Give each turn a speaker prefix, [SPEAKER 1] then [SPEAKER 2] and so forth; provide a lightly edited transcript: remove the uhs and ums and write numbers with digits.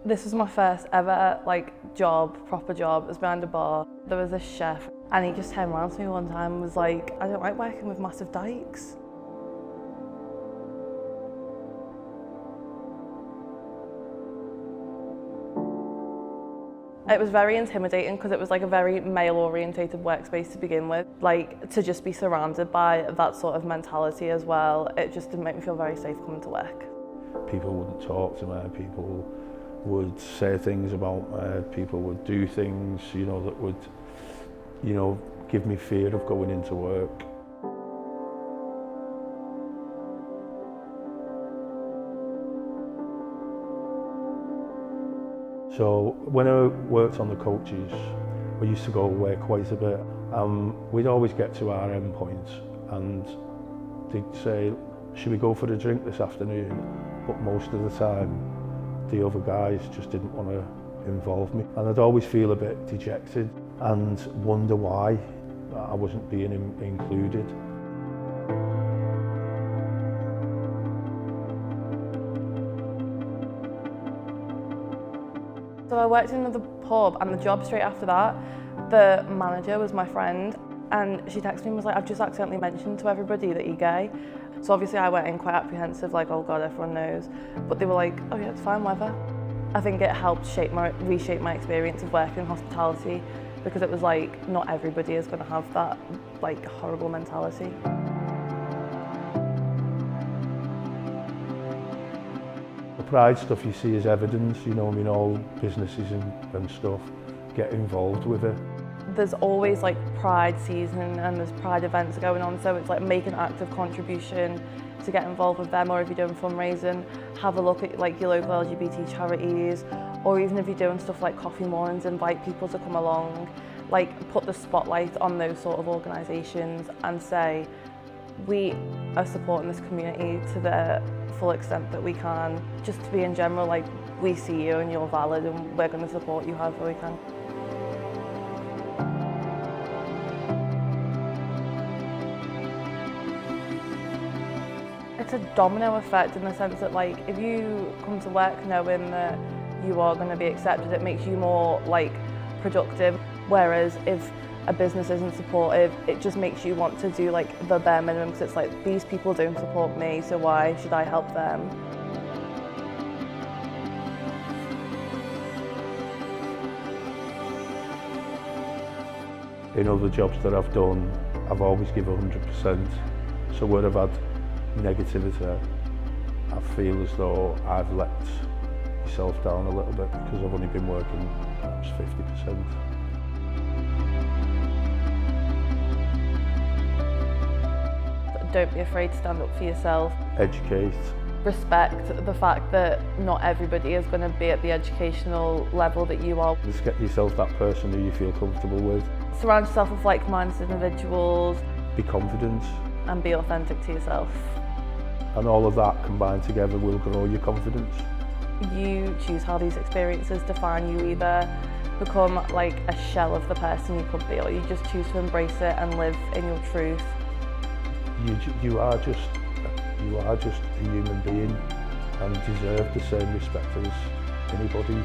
[SPEAKER 1] This was my first ever proper job. It was behind a bar. There was a chef and he just turned around to me one time and was like, I don't like working with massive dykes. It was very intimidating because it was like a very male-orientated workspace to begin with. Like, to just be surrounded by that sort of mentality as well, it just didn't make me feel very safe coming to work.
[SPEAKER 2] People wouldn't talk to me, people would say things about me, people would do things, that would, give me fear of going into work. So when I worked on the coaches, we used to go away quite a bit. We'd always get to our end point and they'd say, should we go for a drink this afternoon? But most of the time, the other guys just didn't want to involve me. And I'd always feel a bit dejected and wonder why I wasn't being included.
[SPEAKER 1] So I worked in another pub and the job straight after that, the manager was my friend and she texted me and was like, I've just accidentally mentioned to everybody that you're gay. So obviously I went in quite apprehensive, like, oh God, everyone knows. But they were like, oh yeah, it's fine, whatever. I think it helped reshape my experience of working in hospitality because it was like, not everybody is going to have that horrible mentality.
[SPEAKER 2] The pride stuff you see as evidence, all businesses and stuff get involved with it.
[SPEAKER 1] There's always pride season and there's pride events going on, so it's make an active contribution to get involved with them, or if you're doing fundraising, have a look at your local LGBT charities, or even if you're doing stuff like coffee mornings, invite people to come along, put the spotlight on those sort of organisations and say, we are supporting this community to the full extent that we can. Just to be in general, we see you and you're valid and we're going to support you however we can. It's a domino effect in the sense that if you come to work knowing that you are going to be accepted, it makes you more productive. Whereas if a business isn't supportive, it just makes you want to do the bare minimum because it's these people don't support me, so why should I help them?
[SPEAKER 2] In other jobs that I've done, I've always given 100%. So where I've had negativity, I feel as though I've let myself down a little bit because I've only been working perhaps 50%.
[SPEAKER 1] Don't be afraid to stand up for yourself.
[SPEAKER 2] Educate.
[SPEAKER 1] Respect the fact that not everybody is going to be at the educational level that you are.
[SPEAKER 2] Just get yourself that person who you feel comfortable with.
[SPEAKER 1] Surround yourself with like-minded individuals.
[SPEAKER 2] Be confident.
[SPEAKER 1] And be authentic to yourself.
[SPEAKER 2] And all of that combined together will grow your confidence.
[SPEAKER 1] You choose how these experiences define you. Either become a shell of the person you could be, or you just choose to embrace it and live in your truth.
[SPEAKER 2] You are just a human being and deserve the same respect as anybody.